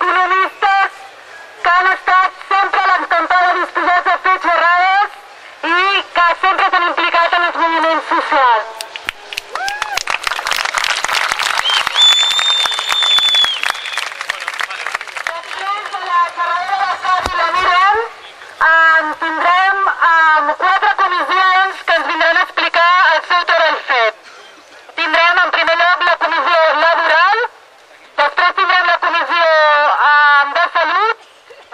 economistes que han estat sempre a l'escampada disposats a fer xerrades i que sempre s'han implicat en els moviments socials. Després de la xerrada de l'Arcadi i la Miren, tindrem 4 comissions que ens vindran a explicar el seu treball fet. Tindrem en primer lloc la comissió laboral, després tindrem la comissió de salut,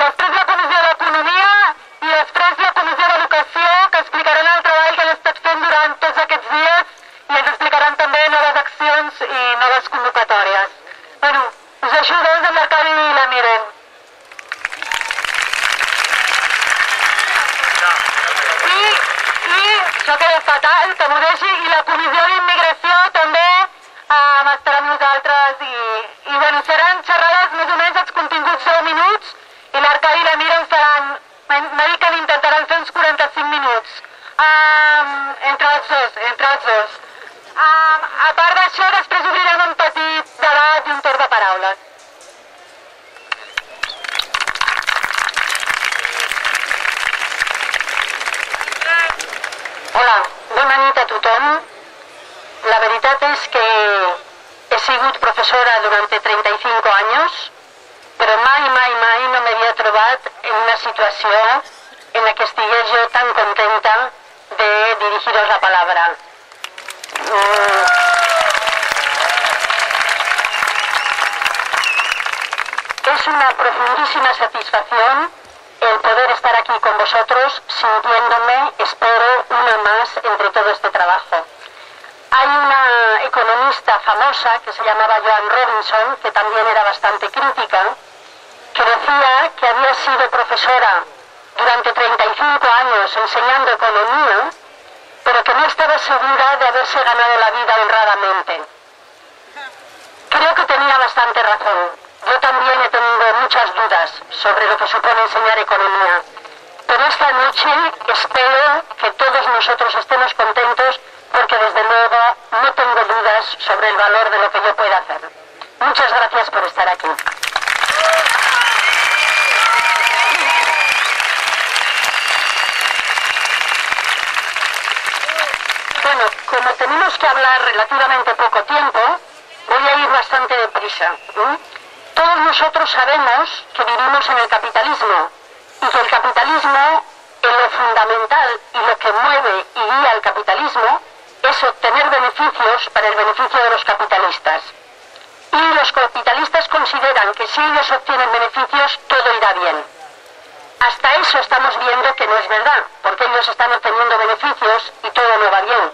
després la comissió d'economia i després la comissió d'educació, que explicaran el treball que han estat fent durant tots aquests dies i ens explicaran també noves accions i noves convocatòries. Bueno, us deixo doncs amb l'Arcadi i la Miren. Això queda fatal, que m'ho deixi, i la comissió d'immigració també estarà amb nosaltres i bueno, seran xerrades més o menys els continguts 10 minuts i l'Arcadi i la Miren seran, m'ha dit que intentaran fer uns 45 minuts entre els dos. A part d'això, després obrirem un petit debat i un torn de paraules. Hola, bona nit a tothom. La veritat és que he sigut professora durant 35 anys, però mai no m'havia trobat en una situació en la que estigués jo tan contenta de dirigiros la palabra. Es una profundísima satisfacción el poder estar aquí con vosotros, sintiéndome, espero, una más entre todo este trabajo. Hay una economista famosa que se llamaba Joan Robinson, que también era bastante crítica, que decía que había sido profesora durante 35 años enseñando economía, pero que no estaba segura de haberse ganado la vida honradamente. Creo que tenía bastante razón. Yo también he tenido muchas dudas sobre lo que supone enseñar economía, pero esta noche espero que todos nosotros estemos contentos porque desde luego no tengo dudas sobre el valor de lo que yo pueda hacer. Muchas gracias por estar aquí. Bueno, como tenemos que hablar relativamente poco tiempo, voy a ir bastante deprisa. Todos nosotros sabemos que vivimos en el capitalismo y que el capitalismo, en lo fundamental y lo que mueve y guía el capitalismo, es obtener beneficios para el beneficio de los capitalistas. Y los capitalistas consideran que si ellos obtienen beneficios, todo irá bien. Hasta eso estamos viendo que no es verdad, porque ellos están obteniendo beneficios y todo no va bien.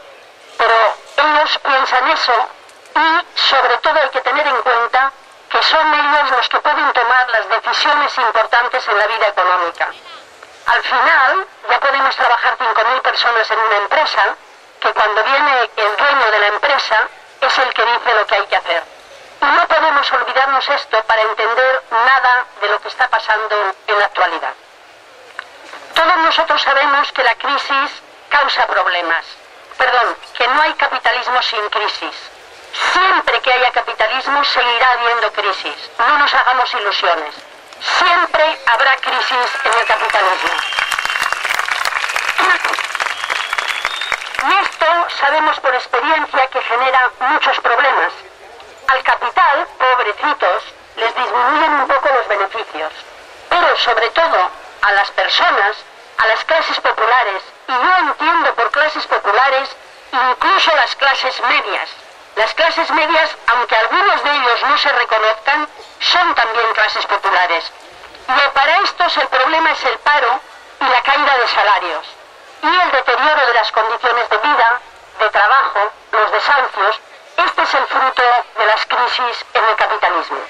Pero ellos piensan eso y sobre todo hay que tener en cuenta que son ellos los que pueden tomar las decisiones importantes en la vida económica. Al final, ya podemos trabajar 5.000 personas en una empresa, que cuando viene el dueño de la empresa es el que dice lo que hay que hacer. Y no podemos olvidarnos esto para entender nada de lo que está pasando en la actualidad. Todos nosotros sabemos que la crisis causa problemas. Perdón, que no hay capitalismo sin crisis. Siempre que haya capitalismo seguirá habiendo crisis. No nos hagamos ilusiones. Siempre habrá crisis en el capitalismo. Y esto sabemos por experiencia que genera muchos problemas. Al capital, pobrecitos, les disminuyen un poco los beneficios. Pero sobre todo a las personas, a las clases populares, y yo entiendo por clases populares incluso las clases medias. Las clases medias, aunque algunos de ellos no se reconozcan, son también clases populares. Y para estos el problema es el paro y la caída de salarios. Y el deterioro de las condiciones de vida, de trabajo, los desahucios. Este es el fruto de las crisis en el capitalismo.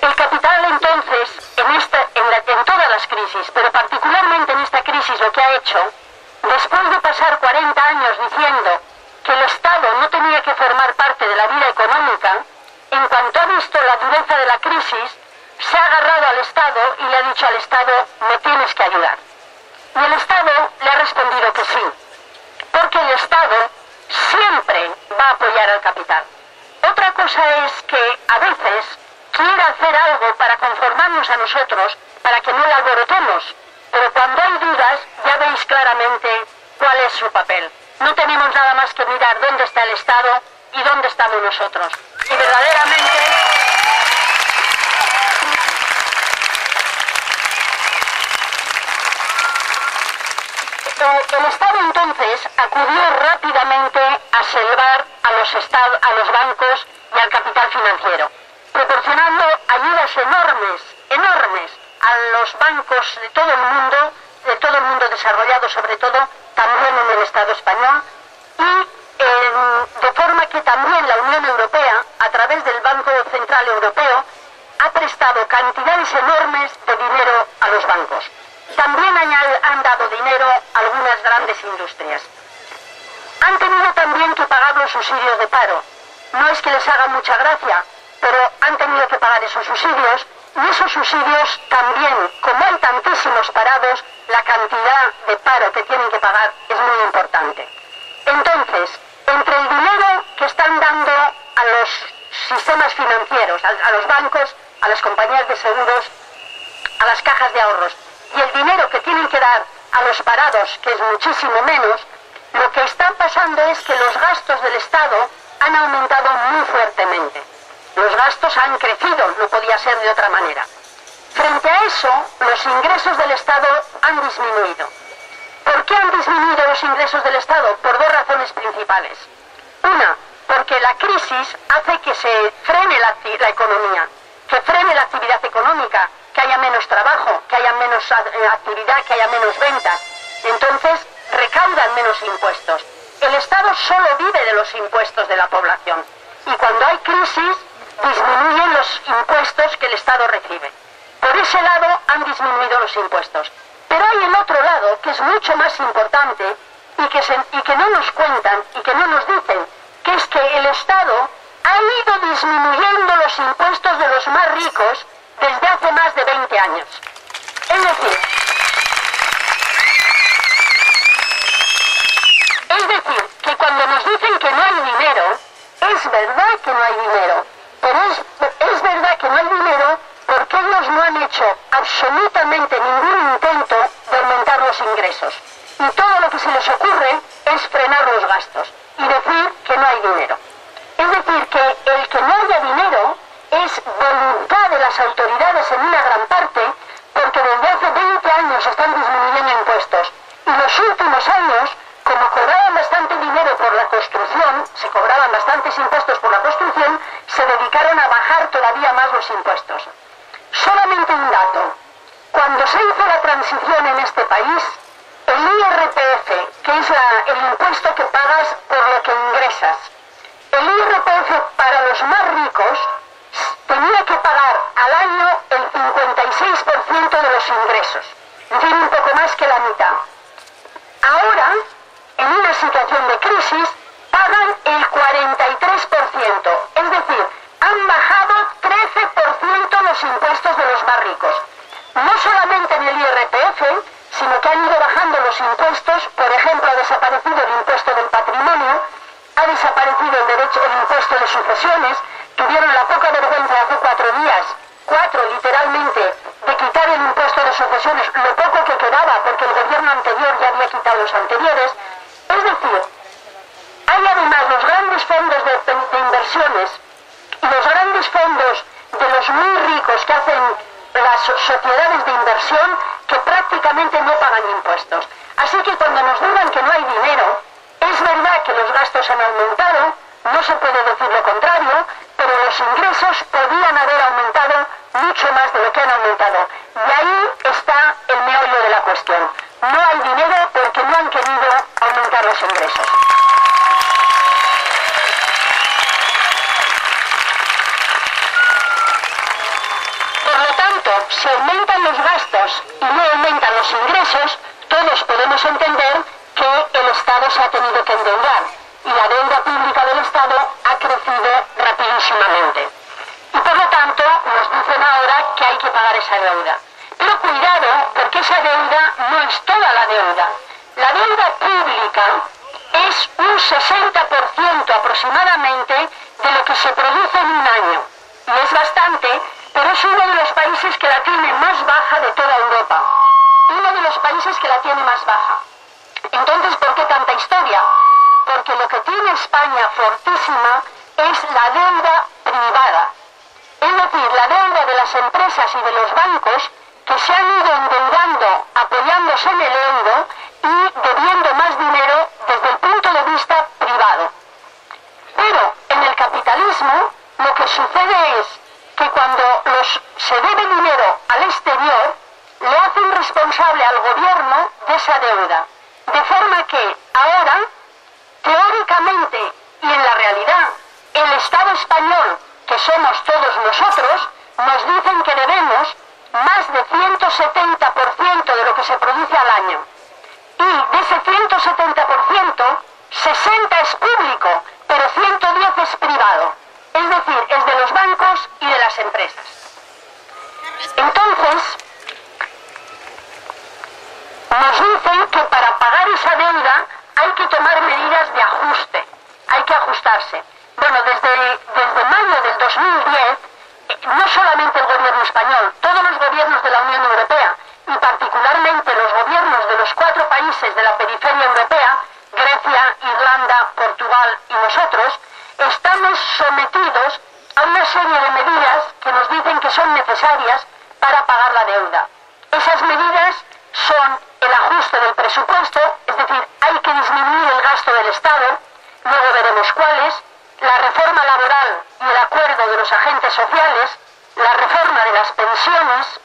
El capital entonces, en todas las crisis, pero particularmente en esta crisis, lo que ha hecho, después de pasar 40 años diciendo que el Estado no tenía que formar parte de la vida económica, en cuanto ha visto la dureza de la crisis, se ha agarrado al Estado y le ha dicho al Estado, me tienes que ayudar. Y el Estado le ha respondido que sí, porque el Estado siempre va a apoyar al capital. Otra cosa es que a veces quiera hacer algo para conformarnos a nosotros, para que no le alborotemos. Pero cuando hay dudas, ya veis claramente cuál es su papel. No tenemos nada más que mirar dónde está el Estado y dónde estamos nosotros. Y verdaderamente... El Estado entonces acudió rápidamente a salvar a los bancos y al capital financiero, proporcionando ayudas enormes a los bancos de todo el mundo desarrollado, sobre todo también en el Estado español, y de forma que también la Unión Europea, a través del Banco Central Europeo, ha prestado cantidades enormes de dinero a los bancos. También han dado dinero a algunas grandes industrias. Han tenido también que pagar los subsidios de paro. No es que les haga mucha gracia, pero han tenido que pagar esos subsidios, y esos subsidios también, como hay tantísimos parados, la cantidad de paro que tienen que pagar es muy importante. Entonces, entre el dinero que están dando a los sistemas financieros, a los bancos, a las compañías de seguros, a las cajas de ahorros, y el dinero que tienen que dar a los parados, que es muchísimo menos, lo que está pasando es que los gastos del Estado han aumentado muy fuertemente. Los gastos han crecido, no podía ser de otra manera. Frente a eso, los ingresos del Estado han disminuido. ¿Por qué han disminuido los ingresos del Estado? Por dos razones principales. Una, porque la crisis hace que se frene la economía, que frene la actividad económica, que haya menos trabajo, que haya menos actividad, que haya menos ventas. Entonces, recaudan menos impuestos. El Estado solo vive de los impuestos de la población. Y cuando hay crisis, disminuyen los impuestos que el Estado recibe. Por ese lado han disminuido los impuestos. Pero hay el otro lado, que es mucho más importante y que no nos cuentan y que no nos dicen, que es que el Estado ha ido disminuyendo los impuestos de los más ricos desde hace más de 20 años. Es decir, que cuando nos dicen que no hay dinero, es verdad que no hay dinero, pero es verdad que no hay dinero porque ellos no han hecho absolutamente ningún intento de aumentar los ingresos. Y todo lo que se les ocurre es frenar los gastos y decir que no hay dinero. Es decir, que el que no haya dinero es voluntad de las autoridades en una gran parte, porque desde hace 20 años están disminuyendo impuestos. Y los últimos años, como cobraban bastante dinero por la construcción, se cobraban bastantes impuestos por la construcción, se dedicaron a bajar todavía más los impuestos. Solamente un dato. Cuando se hizo la transición en este país, el IRPF, que es el impuesto que pagas por lo que ingresas, el IRPF para los más ricos tenía que pagar al año el 56% de los ingresos, es decir, un poco más que la mitad. Ahora, en una situación de crisis, pagan el 43%, es decir, han bajado 13% los impuestos de los más ricos. No solamente en el IRPF, sino que han ido bajando los impuestos. Por ejemplo, ha desaparecido el impuesto del patrimonio, ha desaparecido el impuesto de sucesiones. Tuvieron la poca vergüenza hace 4 días, literalmente, de quitar el impuesto de sucesiones, lo poco que quedaba, porque el gobierno anterior ya había quitado los anteriores. Es decir, hay además los grandes fondos de inversiones y los grandes fondos de los muy ricos que hacen las sociedades de inversión, que prácticamente no pagan impuestos. Así que cuando nos digan que no hay dinero, es verdad que los gastos han aumentado, no se puede decir lo contrario, pero los ingresos podían haber aumentado mucho más de lo que han aumentado. Y ahí está el meollo de la cuestión. No hay dinero porque no han querido aumentar los ingresos. Por lo tanto, si aumentan los gastos y no aumentan los ingresos, todos podemos entender que el Estado se ha tenido que endeudar y la deuda pública del Estado ha crecido rapidísimamente. Y por lo tanto, nos dicen ahora que hay que pagar esa deuda. Pero cuidado, porque esa deuda no es toda la deuda. La deuda pública es un 60% aproximadamente de lo que se produce en un año. y es bastante, pero es uno de los países que la tiene más baja de toda Europa. Uno de los países que la tiene más baja. Entonces, ¿por qué tanta historia? Porque lo que tiene España fortísima es la deuda privada. Es decir, la deuda de las empresas y de los bancos que se han ido endeudando, apoyándose en el euro y debiendo más dinero desde el punto de vista privado. Pero en el capitalismo lo que sucede es que cuando se debe dinero al exterior, le hacen responsable al gobierno de esa deuda. De forma que ahora, teóricamente y en la realidad, el Estado español, que somos todos nosotros, nos dicen que debemos más de 170% de lo que se produce al año. Y de ese 170%, 60 es público, pero 110 es privado. Es decir, es de los bancos y de las empresas. Entonces, nos dicen que para pagar esa deuda hay que tomar medidas de ajuste, hay que ajustarse. Bueno, desde mayo del 2010, no solamente el gobierno español, todos los gobiernos de la Unión Europea y particularmente los gobiernos de los 4 países de la periferia europea, Grecia, Irlanda, Portugal y nosotros, estamos sometidos a una serie de medidas que nos dicen que son necesarias para pagar la deuda. Esas medidas son el ajuste del presupuesto, es decir, hay que disminuir el gasto del Estado, luego veremos cuáles, la reforma laboral y el acuerdo de los agentes sociales, la reforma de las pensiones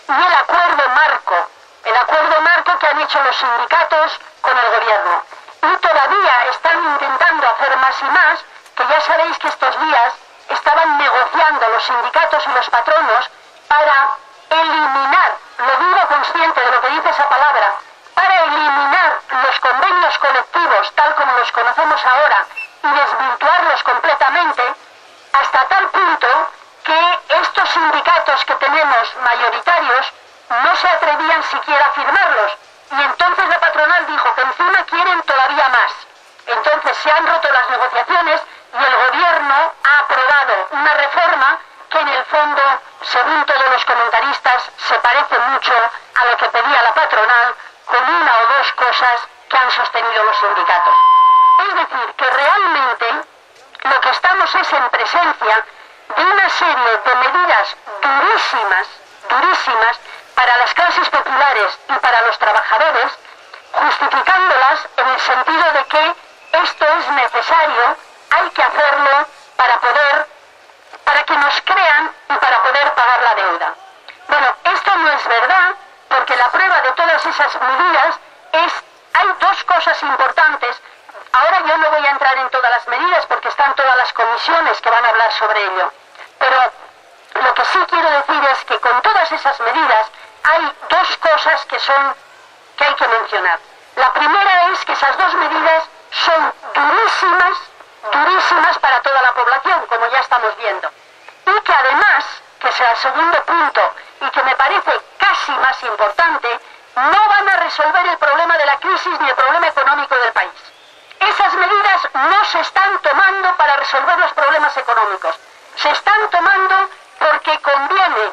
y el acuerdo marco que han hecho los sindicatos con el gobierno. Y todavía están intentando hacer más y más, que ya sabéis que estos días estaban negociando los sindicatos y los patronos para eliminar, lo digo consciente de lo que dice esa palabra, para eliminar los convenios colectivos tal como los conocemos ahora y desvirtuarlos completamente, hasta tal punto que estos sindicatos que tenemos mayoritarios no se atrevían siquiera a firmarlos. Y entonces la patronal dijo que encima quieren todavía más. Entonces se han roto las negociaciones y el gobierno ha aprobado una reforma que en el fondo, según todos los comentaristas, se parece mucho a lo que pedía la patronal, con una o dos cosas que han sostenido los sindicatos. Es decir, que realmente lo que estamos es en presencia de una serie de medidas durísimas para las clases populares y para los trabajadores, justificándolas en el sentido de que esto es necesario, hay que hacerlo para que nos crean y para poder pagar la deuda. Bueno, esto no es verdad, porque la prueba de todas esas medidas hay dos cosas importantes. Ahora yo no voy a entrar en todas las medidas porque están todas las comisiones que van a hablar sobre ello. Pero lo que sí quiero decir es que con todas esas medidas hay dos cosas que hay que mencionar. La primera es que esas dos medidas son durísimas para toda la población, como ya estamos viendo. Y que además, que es el segundo punto y que me parece casi más importante, no van a resolver el problema de la crisis ni el problema económico del país. Esas medidas no se están tomando para resolver los problemas económicos. Se están tomando porque conviene,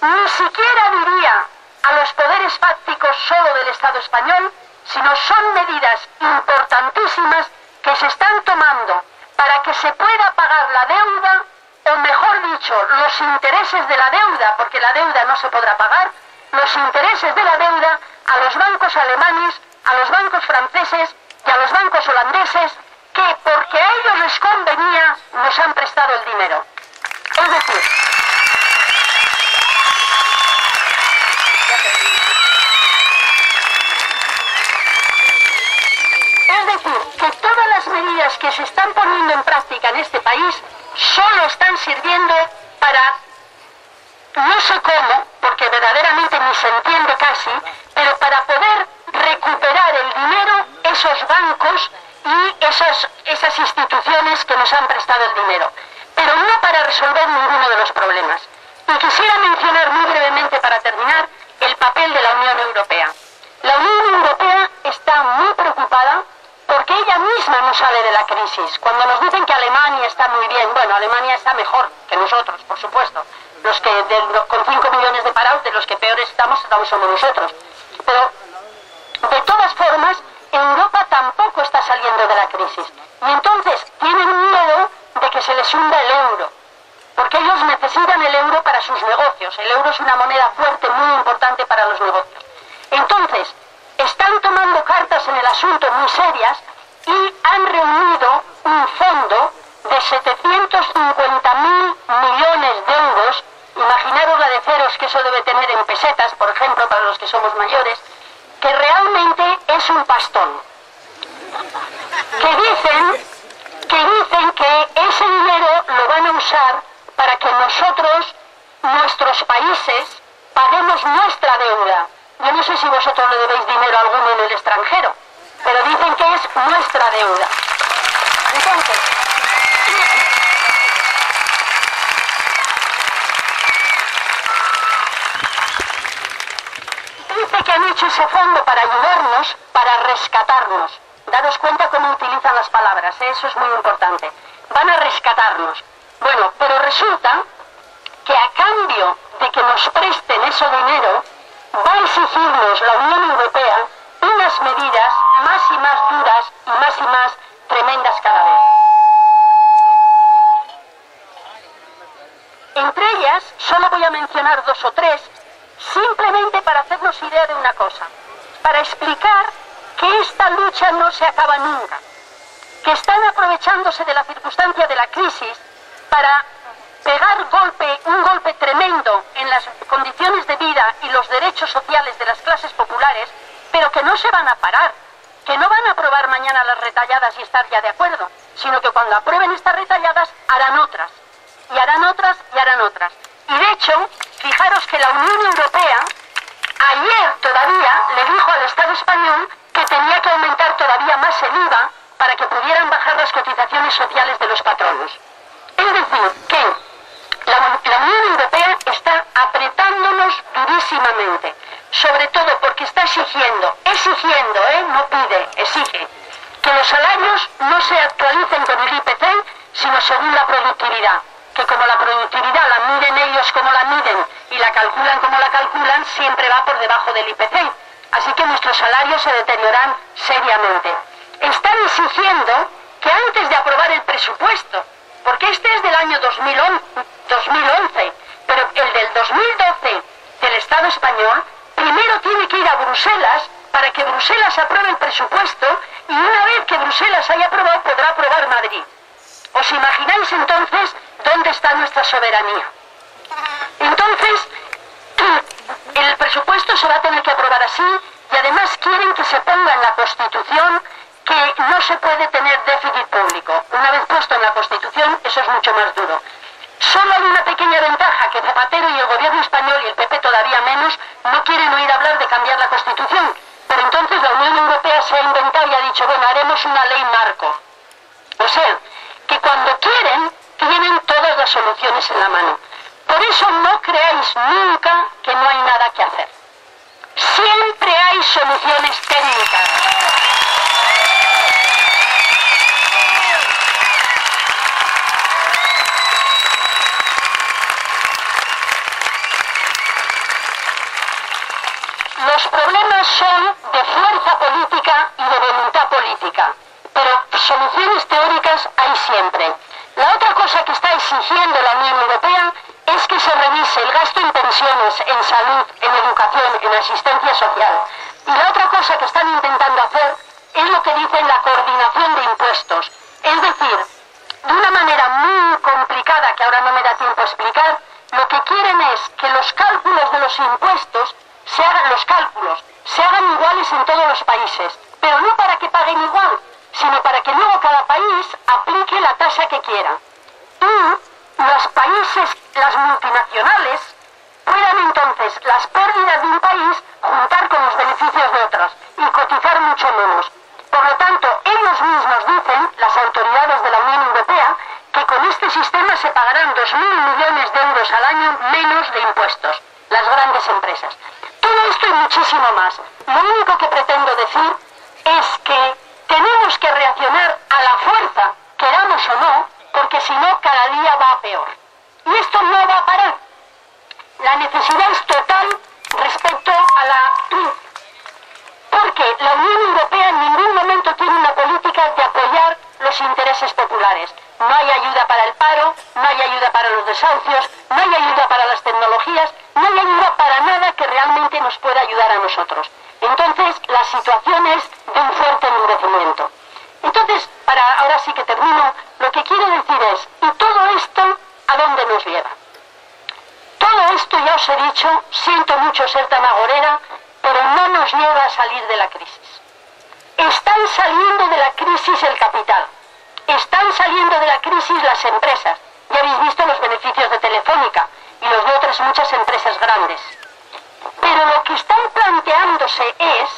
ni siquiera diría a los poderes fácticos solo del Estado español, sino son medidas importantísimas que se están tomando para que se pueda pagar la deuda, o mejor dicho, los intereses de la deuda, porque la deuda no se podrá pagar, los intereses de la deuda a los bancos alemanes, a los bancos franceses y a los bancos holandeses, que porque a ellos les convenía nos han prestado el dinero. Es decir, que todas las medidas que se están poniendo en práctica en este país solo están sirviendo para, no sé cómo, porque verdaderamente ni se entiende casi, pero para poder recuperar el dinero esos bancos y esas instituciones que nos han prestado el dinero, pero no para resolver ninguno de los problemas. Y quisiera mencionar muy brevemente para terminar el papel de la Unión Europea. La Unión Europea está muy preocupada porque ella misma nos sale de la crisis. Cuando nos dicen que Alemania está muy bien, bueno, Alemania está mejor que nosotros, por supuesto. Los que con 5 millones de parados, de los que peores estamos somos nosotros. Pero, de todas formas, Europa tampoco está saliendo de la crisis. Y entonces tienen miedo de que se les hunda el euro. Porque ellos necesitan el euro para sus negocios. El euro es una moneda fuerte, muy importante para los negocios. Entonces, están tomando cartas en el asunto muy serias y han reunido un fondo de 750.000 millones de euros. Imaginaros la de ceros que eso debe tener en pesetas, por ejemplo, para los que somos mayores, que realmente es un pastón. Que dicen que ese dinero lo van a usar para que nosotros, nuestros países, paguemos nuestra deuda. Yo no sé si vosotros le debéis dinero a alguno en el extranjero, pero dicen que es nuestra deuda. Entonces, dice que han hecho ese fondo para ayudarnos, para rescatarnos. Daros cuenta cómo utilizan las palabras, ¿eh? Eso es muy importante. Van a rescatarnos. Bueno, pero resulta que a cambio de que nos presten ese dinero, va a exigirnos la Unión Europea unas medidas más y más duras y más tremendas cada vez. Entre ellas, solo voy a mencionar 2 o 3, simplemente para hacernos idea de una cosa, para explicar que esta lucha no se acaba nunca, que están aprovechándose de la circunstancia de la crisis para pegar un golpe tremendo en las condiciones de vida y los derechos sociales de las clases populares, pero que no se van a parar, que no van a aprobar mañana las retalladas y estar ya de acuerdo, sino que cuando aprueben estas retalladas harán otras, y harán otras, y harán otras. Y de hecho, fijaros que la Unión Europea ayer todavía le dijo al Estado español que tenía que aumentar todavía más el IVA para que pudieran bajar las cotizaciones sociales de los patronos. Es decir, que la Unión Europea está apretándonos durísimamente, sobre todo porque está exigiendo, no pide, exige, que los salarios no se actualicen con el IPC, sino según la productividad, que como la productividad la miden ellos como la miden y la calculan como la calculan, siempre va por debajo del IPC, así que nuestros salarios se deterioran seriamente. Están exigiendo que antes de aprobar el presupuesto, porque este es del año 2011, pero el del 2012 del Estado español, primero tiene que ir a Bruselas para que Bruselas apruebe el presupuesto y una vez que Bruselas haya aprobado, podrá aprobar Madrid. ¿Os imagináis entonces dónde está nuestra soberanía? Entonces, el presupuesto se va a tener que aprobar así y además quieren que se ponga en la Constitución que no se puede tener déficit público. Una vez puesto en la Constitución, eso es mucho más duro. Solo hay una pequeña ventaja, que Zapatero y el gobierno español, y el PP todavía menos, no quieren oír hablar de cambiar la Constitución. Pero entonces la Unión Europea se ha inventado y ha dicho, bueno, haremos una ley marco. O sea, que cuando quieren, tienen todas las soluciones en la mano. Por eso no creáis nunca que no hay nada que hacer. Siempre hay soluciones técnicas. Los problemas son de fuerza política y de voluntad política, pero soluciones teóricas hay siempre. La otra cosa que está exigiendo la Unión Europea es que se revise el gasto en pensiones, en salud, en educación, en asistencia social. Y la otra cosa que están intentando hacer es lo que dicen la coordinación de impuestos. Es decir, de una manera muy complicada, que ahora no me da tiempo a explicar, lo que quieren es que los cálculos de los impuestos se hagan iguales en todos los países, pero no para que paguen igual, sino para que luego cada país aplique la tasa que quiera. Y los países, las multinacionales, puedan entonces las pérdidas de un país juntar con los beneficios de otros y cotizar mucho menos. Por lo tanto, ellos mismos dicen, las autoridades de la Unión Europea, que con este sistema se pagarán 2.000 millones de euros al año menos de impuestos, las grandes empresas. Todo esto y muchísimo más. Lo único que pretendo decir es que tenemos tenemos que reaccionar a la fuerza, queramos o no, porque si no cada día va a peor. Y esto no va a parar. La necesidad es total respecto a la... Porque la Unión Europea en ningún momento tiene una política de apoyar los intereses populares. No hay ayuda para el paro, no hay ayuda para los desahucios, no hay ayuda para las tecnologías, no hay ayuda para nada que realmente nos pueda ayudar a nosotros. Entonces, la situación es de un fuerte endurecimiento. Entonces, ahora sí que termino, lo que quiero decir es, ¿y todo esto a dónde nos lleva? Todo esto, ya os he dicho, siento mucho ser tan agorera, pero no nos lleva a salir de la crisis. Están saliendo de la crisis el capital, están saliendo de la crisis las empresas. Ya habéis visto los beneficios de Telefónica y los de otras muchas empresas grandes. Pero lo que están planteándose es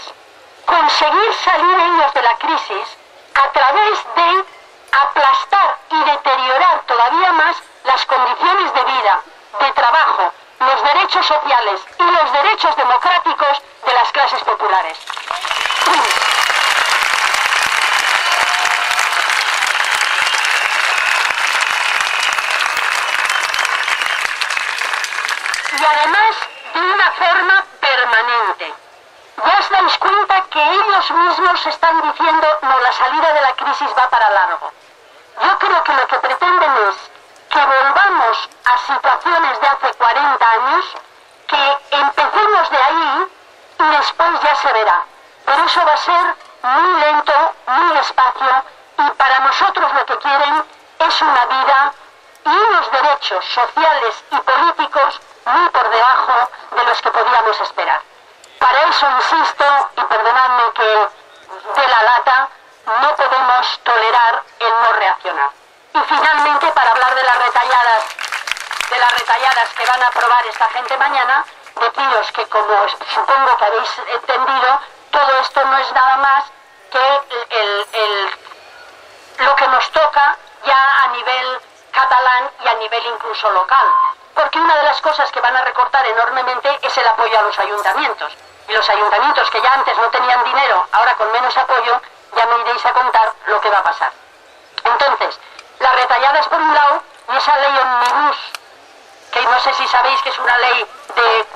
conseguir salir ellos de la crisis a través de aplastar y deteriorar todavía más las condiciones de vida, de trabajo, los derechos sociales y los derechos democráticos de las clases populares. Y además de una forma permanente. Ya os dais cuenta que ellos mismos están diciendo, no, la salida de la crisis va para largo. Yo creo que lo que pretenden es que volvamos a situaciones de hace 40 años, que empecemos de ahí y después ya se verá. Pero eso va a ser muy lento, muy despacio, y para nosotros lo que quieren es una vida y unos derechos sociales y políticos muy por debajo de los que podíamos esperar. Para eso insisto, y perdonadme que de la lata, no podemos tolerar el no reaccionar. Y finalmente, para hablar de las retalladas que van a aprobar esta gente mañana, deciros que, como supongo que habéis entendido, todo esto no es nada más que lo que nos toca ya a nivel catalán y a nivel incluso local. Porque una de las cosas que van a recortar enormemente es el apoyo a los ayuntamientos. Y los ayuntamientos que ya antes no tenían dinero, ahora con menos apoyo, ya me iréis a contar lo que va a pasar. Entonces, las retalladas por un lado, y esa ley omnibus, que no sé si sabéis que es una ley de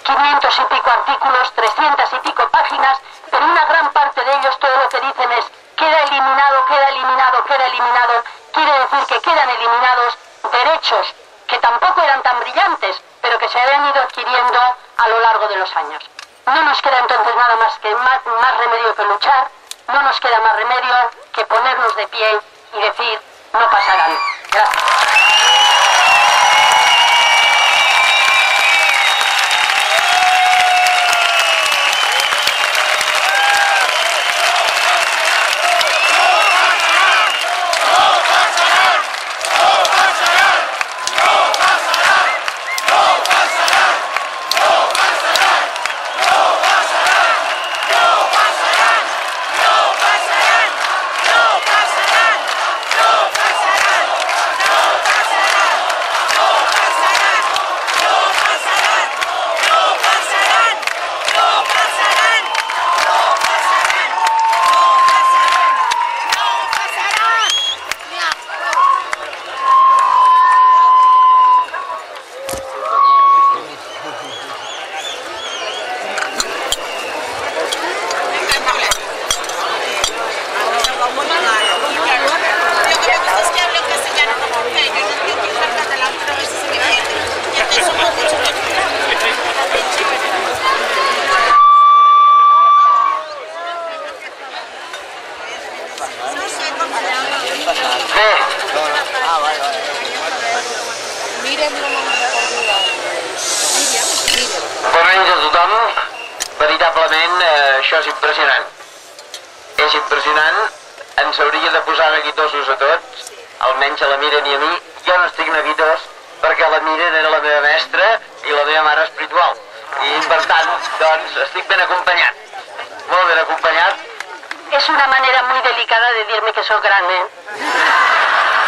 500 y pico artículos, 300 y pico páginas, pero una gran parte de ellos todo lo que dicen es queda eliminado, queda eliminado, queda eliminado. Quiere decir que quedan eliminados derechos que tampoco eran tan brillantes, pero que se habían ido adquiriendo a lo largo de los años. No nos queda entonces nada más remedio que luchar, no nos queda más remedio que ponernos de pie y decir, no pasarán. Gracias. Bona nit a tothom. Veritablement, això és impressionant. És impressionant. Ens hauria de posar neguitosos a tots, almenys a la Miren i a mi. Jo no estic neguitós perquè la Miren era la meva mestra i la meva mare espiritual. I per tant, doncs, estic ben acompanyat. Molt ben acompanyat. Es una manera muy delicada de dirme que soy grande.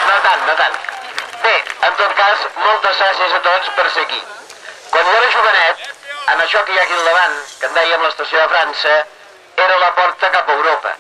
No tant, no tant. Bé, en tot cas, moltes gràcies a tots per ser aquí. Quan jo era jovenet, en això que hi ha aquí al davant, que en dèiem l'estació de França, era la porta cap a Europa.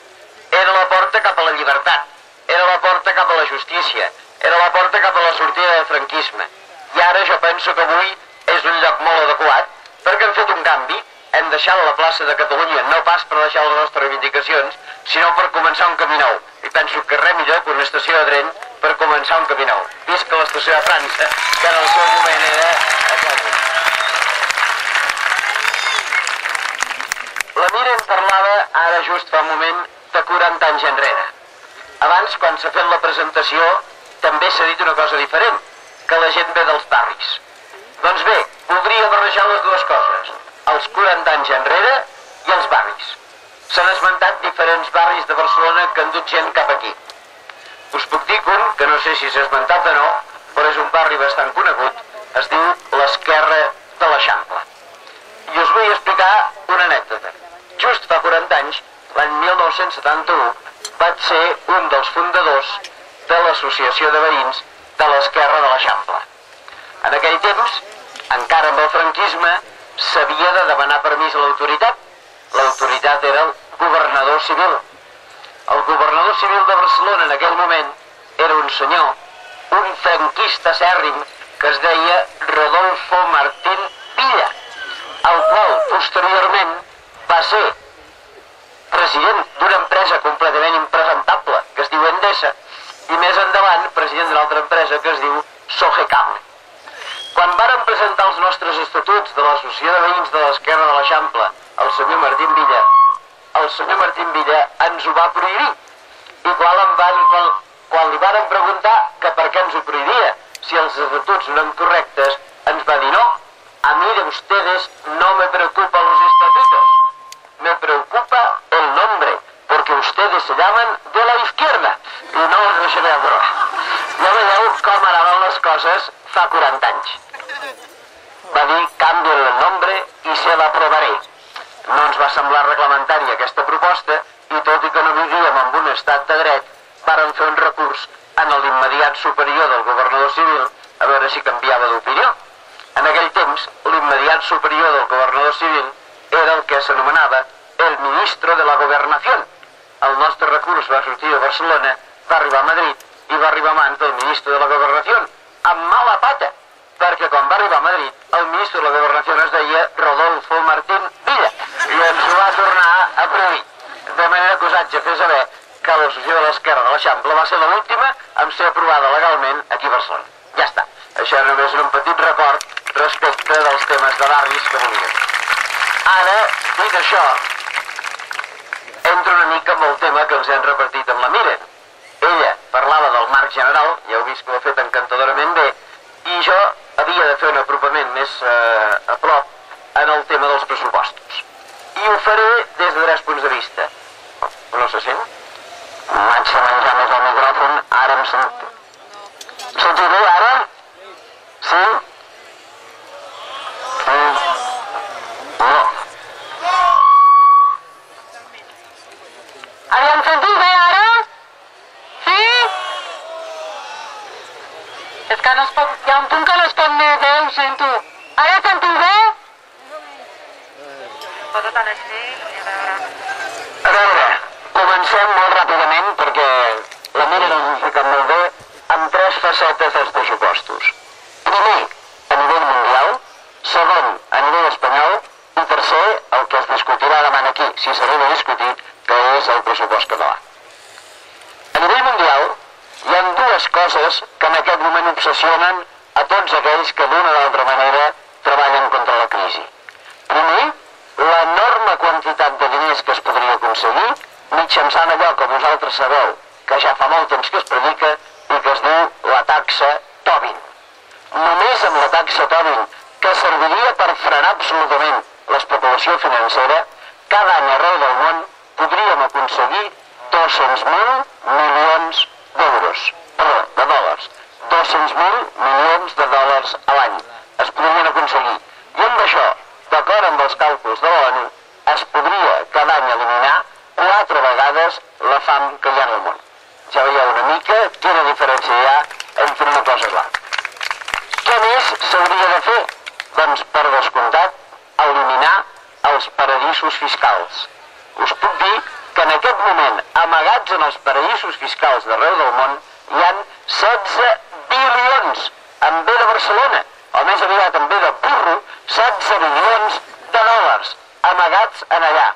Era la porta porta cap a la llibertat, era la porta cap a la justícia, era la porta cap a la sortida del franquisme. I ara jo penso que avui és un lloc molt adequat perquè hem fet un canvi, hem deixat la plaça de Catalunya no pas per deixar les nostres reivindicacions, sinó per començar un camí nou. I penso que res millor que una estació de tren per començar un camí nou. Visca l'estació de França, que en el seu moment era aquella. La Mira en parlava ara just fa un moment de 40 anys enrere. Abans, quan s'ha fet la presentació, també s'ha dit una cosa diferent, que la gent ve dels barris. Doncs bé, voldria barrejar les dues coses, els 40 anys enrere i els barris. S'han esmentat diferents barris de Barcelona que han dut gent cap aquí. Us puc dir un, que no sé si s'ha esmentat o no, però és un barri bastant conegut, es diu l'Esquerra de l'Eixample. I us vull explicar una anècdota. Just fa 40 anys, l'any 1971, vaig ser un dels fundadors de l'Associació de Veïns de l'Esquerra de l'Eixample. En aquell temps, encara amb el franquisme, s'havia de demanar permís a l'autoritat. L'autoritat era el governador civil. El governador civil de Barcelona en aquell moment era un senyor, un franquista acèrrim, que es deia Rodolfo Martín Villa, el qual posteriorment va ser president d'una empresa completament impresentable que es diu Endesa i més endavant president d'una altra empresa que es diu Sogecable. Quan varen presentar els nostres estatuts de l'Associació de Veïns de l'Esquerra de l'Eixample al senyor Martín Villa, el senyor Martín Villa ens ho va prohibir. I quan li varen preguntar que per què ens ho prohibia, si els estatuts no eren correctes, ens va dir no, a mí de ustedes no me preocupan los estatutos, me preocupa el nombre, porque ustedes se llaman de la izquierda, i no els deixaré aprovar. Ja veieu com anaven les coses fa 40 anys. Va dir, canvien el nombre i se l'aprovaré. No ens va semblar reglamentària aquesta proposta i tot i que no vivíem en un estat de dret, varen fer un recurs en l'immediat superior del governador civil a veure si canviava d'opinió. En aquell temps, l'immediat superior del governador civil era el que s'anomenava el ministro de la gobernación. El nostre recurs va sortir de Barcelona, va arribar a Madrid i va arribar a mans del ministro de la gobernación, amb mala pata, perquè quan va arribar a Madrid, el ministre de la gobernació es deia Rodolfo Martín Villa i ens ho va tornar a prohibir. De manera que us haig de fer saber que l'Associació de l'Esquerra de l'Eixample va ser l'última en ser aprovada legalment aquí a Barcelona. Ja està. Això només era un petit record respecte dels temes de barris que volíem. Ara, dit això, entro una mica amb el tema que ens hem repartit amb la Miren. Ella parlava del marc general, ja heu vist que ho ha fet encantadorament bé, i jo havia de fer un apropament més a prop en el tema dels pressupostos. I ho faré des de 3 punts de vista. No se sent? Vaig a menjar més el micròfon, ara em sento. Sentiu bé, ara? Sí? No. Ara em sentiu bé, ara? Sí? És que no es pot... Hi ha un punt que no es pot més bé, ho sento. Ara sentiu bé? A veure, comencem molt ràpidament perquè la Mira ens ha explicat molt bé amb 3 facetes dels pressupostos. Primer, a nivell mundial, segon, a nivell espanyol i tercer, el que es discutirà demà aquí, si s'arriba a discutir, que és el pressupost català. A nivell mundial, hi ha 2 coses que en aquest moment obsessionen a tots aquells que d'una o d'altra manera treballen contra la crisi. Primer, l'enorme quantitat de diners que es podria aconseguir mitjançant allò que vosaltres sabeu que ja fa molt temps que es predica i que es diu la taxa Tobin. Només amb la taxa Tobin, que serviria per frenar absolutament l'especulació financera, cada any arreu del món podríem aconseguir 200.000 milions d'euros. Perdó, de dòlars. 200.000 milions de dòlars a l'any es podrien aconseguir. I amb això, d'acord amb els càlculs de l'ONU, es podria cada any eliminar 4 vegades la fam que hi ha en el món. Ja veieu una mica quina diferència hi ha entre una cosa i l'altra. Què més s'hauria de fer? Doncs, per descomptat, eliminar els paradisos fiscals. Us puc dir que en aquest moment, amagats en els paraïsos fiscals d'arreu del món, hi han 16 bilions en B de Barcelona, o més aviat en B de burro, 16 bilions de dòlars amagats en allà.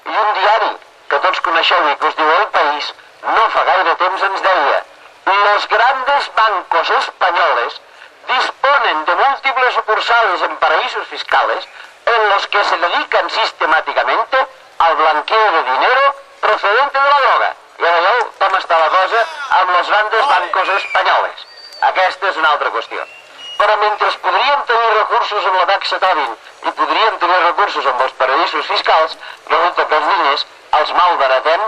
I un diari que tots coneixeu i que us diu El País, no fa gaire temps ens deia: los grandes bancos españoles disponen de múltiples sucursales en paraísos fiscales en los que se dedican sistemáticamente al blanqueo de dinero procedente de la droga. Ja veieu com està la cosa amb los grandes bancos espanyoles. Aquesta és una altra qüestió. Però mentre podríem tenir recursos amb la taxa Tobin i podríem tenir recursos amb els paradisos fiscals, resulta que els diners els malbaratem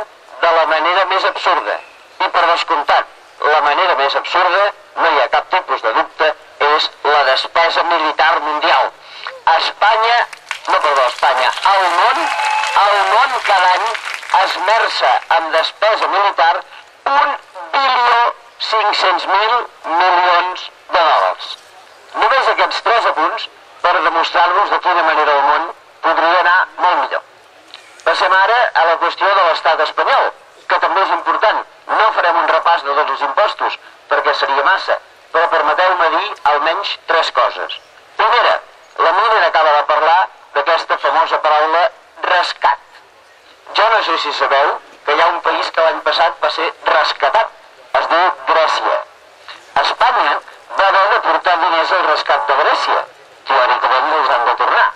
de la manera més absurda. I per descomptat, la manera més absurda, no hi ha cap tipus de dubte, és la despesa militar mundial. Espanya, el món cada any esmerça en despesa militar 1.500.000 milions de dòlars. Només aquests 3 apunts per demostrar-vos de quina manera el món podria anar molt millor. Passem ara a la qüestió de l'estat espanyol, que també és important. No farem un repàs de tots els impostos, perquè seria massa, però permeteu-me dir almenys 3 coses. Primera, la Miner acaba de parlar d'aquesta famosa paraula rescat. Jo no sé si sabeu que hi ha un país que l'any passat va ser rescatat. Es diu Grècia. Espanya va haver de portar diners al rescat de Grècia. Teòricament els han de tornar.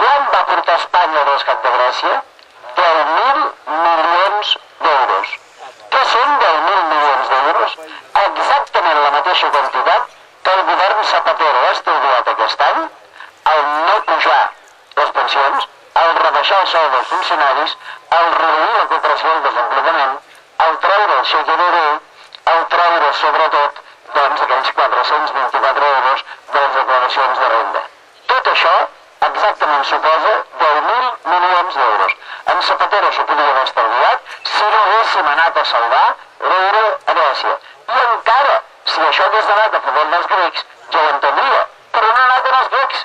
Quan va portar Espanya al rescat de Grècia? 10.000 milions d'euros. Què són 10.000 milions d'euros? Exactament la mateixa quantitat que el govern Zapatero ha estalviat aquest any al no pujar les pensions, al rebaixar el sou dels funcionaris, al reduir la cooperació al desenvolupament, al treure el xequerero, al treure sobretot doncs aquells 424 euros de les declaracions de renda. Tot això exactament suposa 10.000 milions d'euros. En Zapatero s'ho podia haver estalviat si no haguéssim anat a salvar l'euro a Grècia. I encara, si això hagués anat a favor dels grecs, jo ho entendria, però no ha anat als grecs.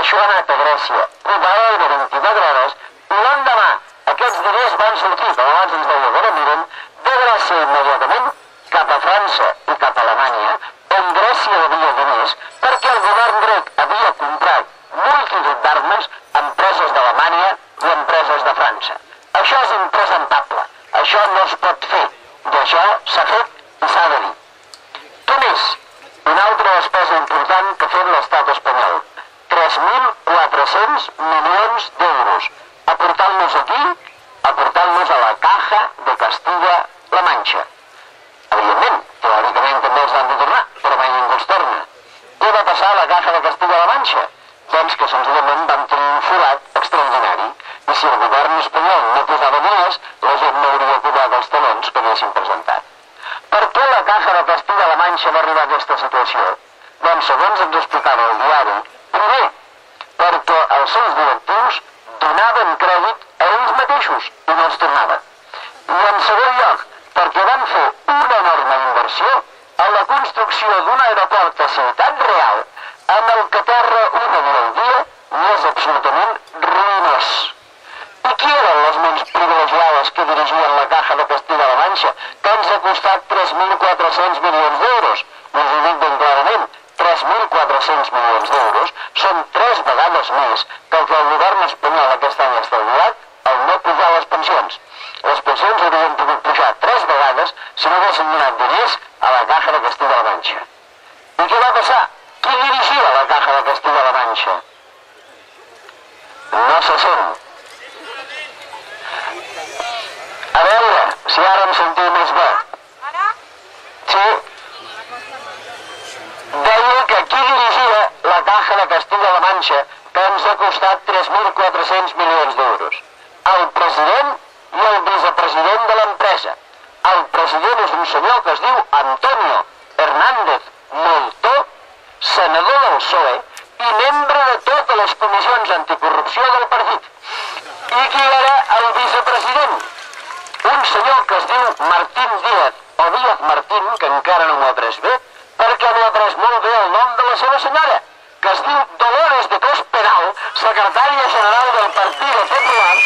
Això ha anat a Grècia, ho va haver 24 hores, i l'endemà aquests diners van sortir, com abans ens deia que miren, de Grècia immediatament cap a França i cap a Alemanya, on Grècia devia diners, perquè el govern grec havia comprat multitud d'armes a empreses d'Alemanya i empreses de França. Això és impresentable, això no es pot fer, i això s'ha fet i s'ha de dir. Què més? Una altra despesa important que ha fet l'estat espanyol. 3.400 milions d'euros, aportant-nos aquí, aportant-nos a la Caja de Castilla-La Manxa. Evidentment, teòricament també els han de tornar, però mai ningú els torna. Què va passar a la Caja de Castilla-La Manxa? Doncs que senzillament vam tenir un forat extraordinari, i si el govern espanyol no posava diners, la gent no hauria cobrat els talons que haguessin presentat. Per què la Caja de Castilla-La Manxa va arribar a aquesta situació? Doncs segons ens explicava el diari, primer, perquè els seus directius donaven crèdit a ells mateixos i no els tornaven. I en segon lloc, perquè van fer una enorme inversió en la construcció d'un aeroport a Ciutat Real amb el que terra un avió al dia i és absolutament ruïnós. I qui eren les ments privilegiades que dirigien la Caja de Castilla-La Manxa, que ens ha costat 3.400 milions d'euros? I us ho dic ben clarament, 3.400 milions d'euros són 3 vegades més que el que el govern espanyol aquest any ha estalviat al no pujar les pensions. Les pensions haurien pogut pujar 3 vegades si no haguessin donat diners a la Caja de Castilla-La Manxa. I què va passar? Qui dirigia la Caja de Castilla-La Manxa? No se sent. A veure, si ara em sentiu més bé. Sí. Deia que qui dirigia la Caja de Castilla-La Manxa, que ens ha costat 3.400 milions d'euros? El president i el vicepresident de l'empresa. El president és un senyor que es diu Antonio Hernández Moltó, senador del PSOE i membre de totes les comissions anticorrupció del partit. I qui era el vicepresident? Un senyor que es diu Martín Díaz, o Díaz Martín, que encara no m'ho ha pres bé, perquè m'ho ha pres molt bé el nom de la seva senyora, que es diu Dolores de Cospedal, secretària general del Partido Popular i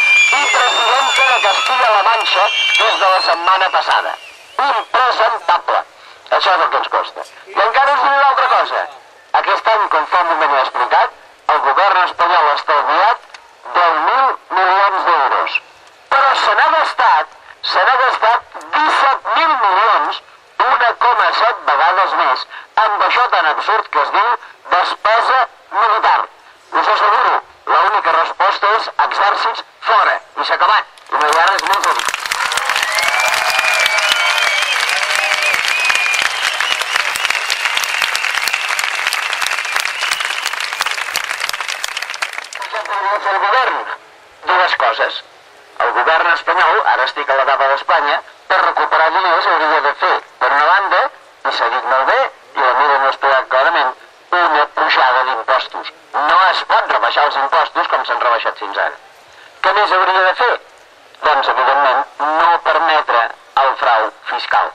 presidenta Junta de Castilla-La Manxa des de la setmana passada. Impresentable. Això és el que ens costa. I encara us diré una altra cosa. Aquest any, com fa un moment he explicat, el govern espanyol ha estalviat 10.000 milions d'euros. Però se n'ha gastat 17.000 milions, 1,7 vegades més, amb això tan absurd que es diu despesa militar. Us asseguro, l'única resposta és exèrcits fora, i s'ha acabat, i no hi ha res més a dir. El govern, dues coses. El govern espanyol, ara estic a l'etapa d'Espanya, per recuperar diners hauria de fer, per una banda, i s'ha dit molt bé, i la mira no explicat clarament, una pujada d'impostos. No es pot rebaixar els impostos com s'han rebaixat fins ara. Què més hauria de fer? Doncs, evidentment, no permetre el frau fiscal.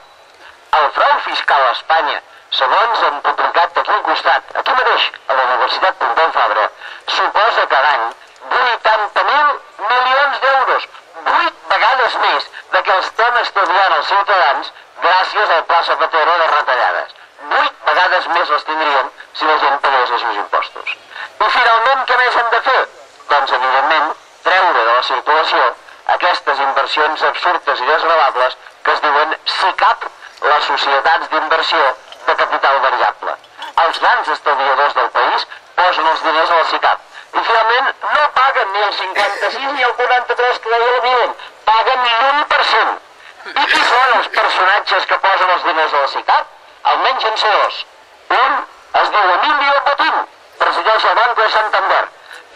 El frau fiscal a Espanya, segons hem publicat aquí al costat, aquí mateix, a la Universitat Pompeu Fabra, suposa cada any 80.000 milions d'euros, 8 vegades més de que els estem estudiant els ciutadans gràcies al Pla Zapatero de retallades. 8 vegades més les tindríem si la gent pagués els seus impostos. I finalment, què més hem de fer? Doncs, evidentment, treure de la circulació aquestes inversions absurdes i desgravables que es diuen SICAV, les societats d'inversió de capital variable. Els grans estalviadors del país posen els diners a la SICAV. I finalment no paguen ni el 56 ni el 43 que deia l'evident, paguen l'1%. I qui són els personatges que posen els diners a la SICAV? Almenys en sé dos. Un es diu Emilio Botín, presideix el Banco de Santander,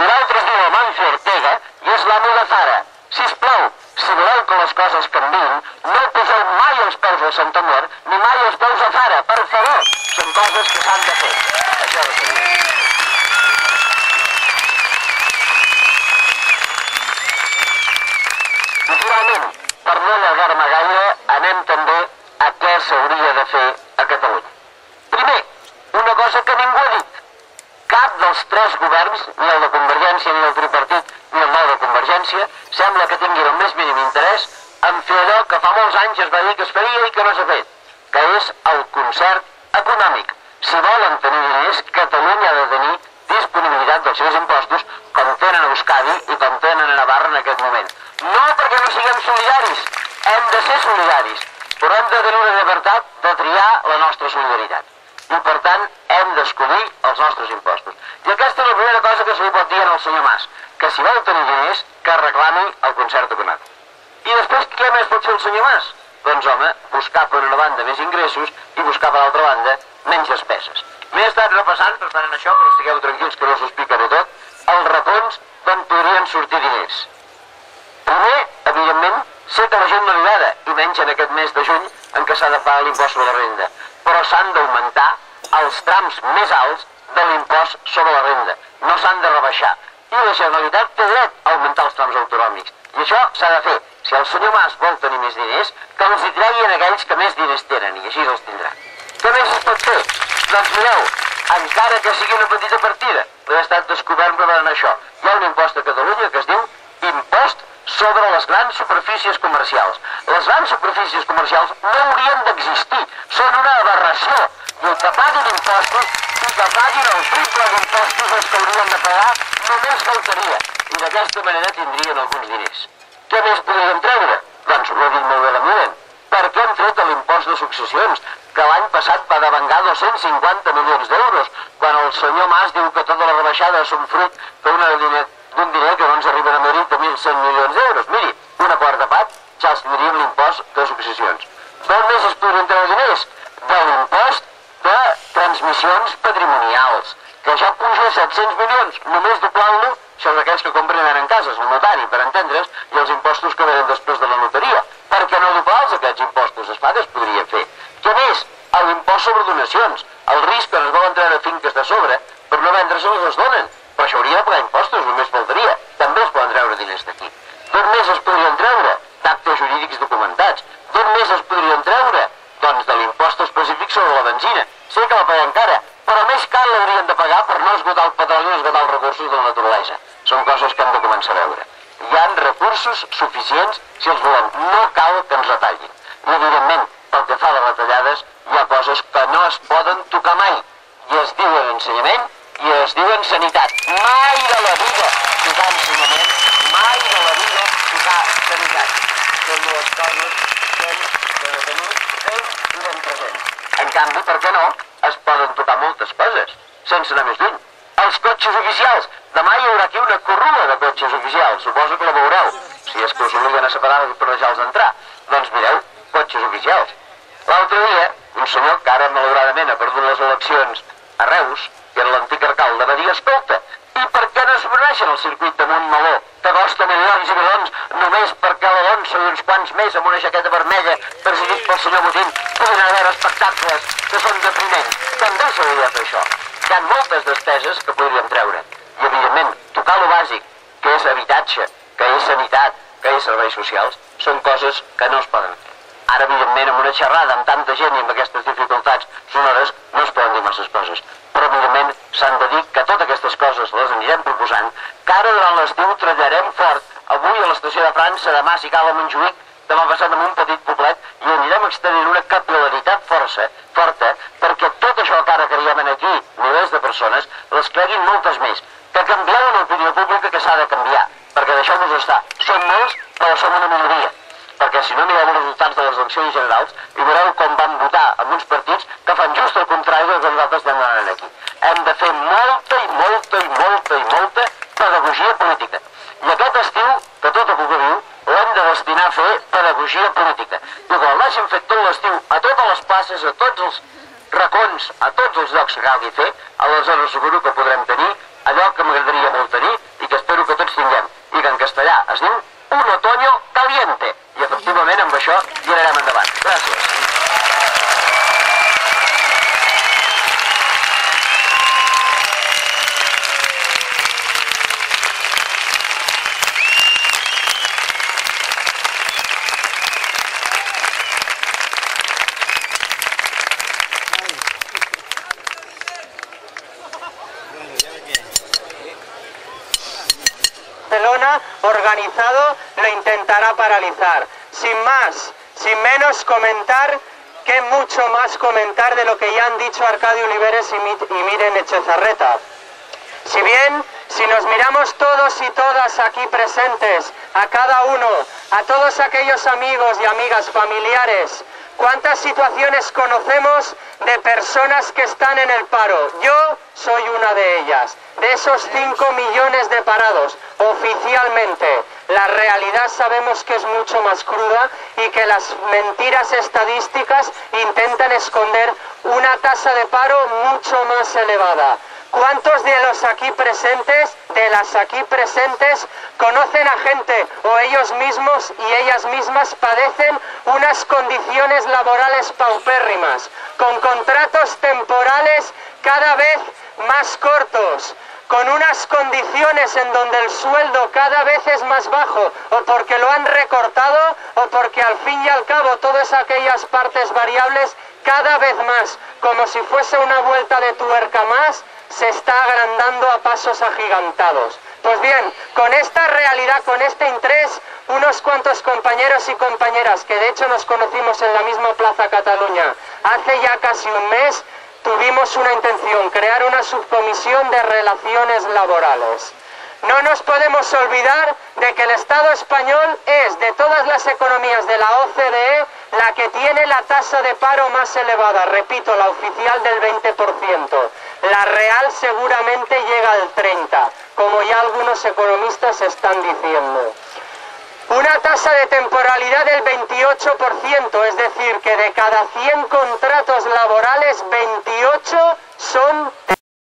i l'altre es diu Amancio Ortega i és l'amo de Zara. Sisplau, si voleu que les coses canviïn, no poseu mai els peus al Santander ni mai els peus a Zara, per favor. Són coses que s'han de fer. Això ha de ser. I finalment, per no allargar-me gaire, anem també a què s'hauria de fer a Catalunya. Primer, una cosa que ningú ha dit. Cap dels tres governs, ni el de Convergència, ni el tripartit, ni el nou de Convergència, sembla que tingui el més mínim interès en fer allò que fa molts anys es va dir que es faria i que no s'ha fet, que és el concert econòmic. Si volen tenir diners, Catalunya ha de tenir disponibilitat dels seus impostos com tenen a Euskadi i com tenen a Navarra en aquest moment. No perquè no siguem solidaris, hem de ser solidaris, però hem de tenir la llibertat de triar la nostra solidaritat. I per tant hem d'escollir els nostres impostos. I aquesta és la primera cosa que se li pot dir al senyor Mas, que si vol tenir diners, que reclami el concert econòmic. I després què més pot fer el senyor Mas? Doncs home, buscar per una banda més ingressos i buscar per l'altra banda menys despeses. M'he estat repassant, per tant en això, però estigueu tranquils que no us ho explicaré tot, els racons d'on podrien sortir diners. Primer, evidentment, sé que la gent no li agrada, i menys en aquest mes de juny en què s'ha de pagar l'impost sobre la renda, però s'han d'augmentar els trams més alts de l'impost sobre la renda, no s'han de rebaixar. I la Generalitat té dret a augmentar els trams autonòmics, i això s'ha de fer. Si el senyor Mas vol tenir més diners, que els hi treguin aquells que més diners tenen, i així els tindrà. Què més es pot fer? Doncs mireu, encara que sigui una petita partida, l'he estat descobert preparant això. Hi ha un impost a Catalunya que es diu impost sobre les grans superfícies comercials. Les grans superfícies comercials no haurien d'existir, són una aberració. I el que paguin impostos i que paguin el triple d'impostos els que haurien de pagar només faltaria. I d'aquesta manera tindrien alguns diners. Què més podríem treure? Doncs ho ha dit molt bé l'Emilent. Per què hem tret l'impost de successions, que l'any passat va devengar 250 milions d'euros, quan el senyor Mas diu que totes les rebaixades són fruit d'un diner que no ens arriben a Madrid de 1.100 milions d'euros. Miri, una quarta part ja els tindríem l'impost de successions. D'on més es podrien treure diners? De l'impost de transmissions patrimonials, que ja puja 700 milions, només doblant-lo, això és aquells que compren ara en cases, el notari, per entendre's, i els impostos que venen després de la notaria. Per què no doblar-los aquests impostos? Es fa que es podria fer. Què més? L'impost sobre donacions. El risc que es volen treure finques de sobre, per no vendre-se'ls les donen. Però això hauria de pagar impostos, només faltaria. També es poden treure diners d'aquí. D'on més es podrien treure? D'actes jurídics documentats. D'on més es podrien treure? Doncs de l'impost específic sobre la benzina. Sé que la paguem cara, però més car l'haurien de pagar per no esgotar el petroli i no esgotar els recursos de la naturalesa. Són coses que hem de començar a veure. Hi ha recursos suficients si els volem. No cal que ens retallin. I, evidentment, pel que fa a les retallades, hi ha coses que no es poden tocar mai. I es diuen ensenyament i es diuen sanitat. Mai de la vida tocar ensenyament, mai de la vida tocar sanitat. Són dues coses que hem de tenir ben presents. En canvi, per què no? Es poden tocar moltes coses, sense anar més lluny. Els cotxes oficials. Demà hi haurà aquí una corrua de cotxes oficials. Suposo que la veureu. Si és que us obliguen a separar-los per deixar-los entrar. Doncs mireu, cotxes oficials. L'altre dia, un senyor que ara malauradament ha perdut les eleccions a Reus, que era l'antic alcalde, va dir, escolta, i per què no es breixen el circuit de Montmeló, que costa milions i milions, només perquè l'Alonso i uns quants més amb una jaqueta vermella, presidit pel senyor Botín, poden anar a veure espectacles que són depriments. També s'hauria de fer això. Hi ha moltes despeses que podríem treure. I, evidentment, tocar lo bàsic, que és habitatge, que és sanitat, que és serveis socials, són coses que no es poden fer. Ara, evidentment, amb una xerrada amb tanta gent i amb aquestes dificultats sonores, no es poden dir masses coses. Però, evidentment, s'han de dir que totes aquestes coses les anirem proposant, que ara durant l'estiu treballarem fort. Avui a l'estació de França, demà si cal a Montjuïc, demà passat en un petit poblet, i anirem extenent una capil·laritat forta, perquè tot això que ara creiem aquí, milers de persones, les creguin moltes més. Que canviem una opinió pública que s'ha de canviar, perquè deixeu-nos estar. Som molts, però som una minoria. Perquè si no mireu els resultats de les eleccions generals i veureu com van votar amb uns partits que fan just el contrari del que nosaltres estem demanant aquí. Hem de fer molta pedagogia política. I aquest estiu, que tot a poc viu, l'hem de destinar a fer pedagogia política. I quan l'hagin fet tot l'estiu, a totes les places, a tots els racons, a tots els llocs que calgui fer, aleshores seguro que podrem tenir allò que m'agradaria molt tenir i que espero que tots tinguem. I que en castellà es diu un otoño caliente. I efectivament amb això tirarem endavant. Gràcies. Barcelona, organizado, lo intentará paralizar. Sin más, sin menos comentar, que mucho más comentar de lo que ya han dicho Arcadio Oliveres y Miren Echezarreta. Si bien, si nos miramos todos y todas aquí presentes, a cada uno, a todos aquellos amigos y amigas familiares, ¿cuántas situaciones conocemos de personas que están en el paro? Yo soy una de ellas. De esos 5 millones de parados, oficialmente, la realidad sabemos que es mucho más cruda y que las mentiras estadísticas intentan esconder una tasa de paro mucho más elevada. ¿Cuántos de los aquí presentes, de las aquí presentes, conocen a gente o ellos mismos y ellas mismas padecen unas condiciones laborales paupérrimas, con contratos temporales cada vez más cortos, con unas condiciones en donde el sueldo cada vez es más bajo, o porque lo han recortado, o porque al fin y al cabo todas aquellas partes variables cada vez más, como si fuese una vuelta de tuerca más, se está agrandando a pasos agigantados? Pues bien, con esta realidad, con este interés, unos cuantos compañeros y compañeras, que de hecho nos conocimos en la misma Plaza Cataluña, hace ya casi un mes, tuvimos una intención, crear una subcomisión de relaciones laborales. No nos podemos olvidar de que el Estado español es, de todas las economías de la OCDE, la que tiene la tasa de paro más elevada. Repito, la oficial del 20%. La real seguramente llega al 30%, como ya algunos economistas están diciendo. Una tasa de temporalidad del 28%, es decir, que de cada 100 contratos laborales, 28 son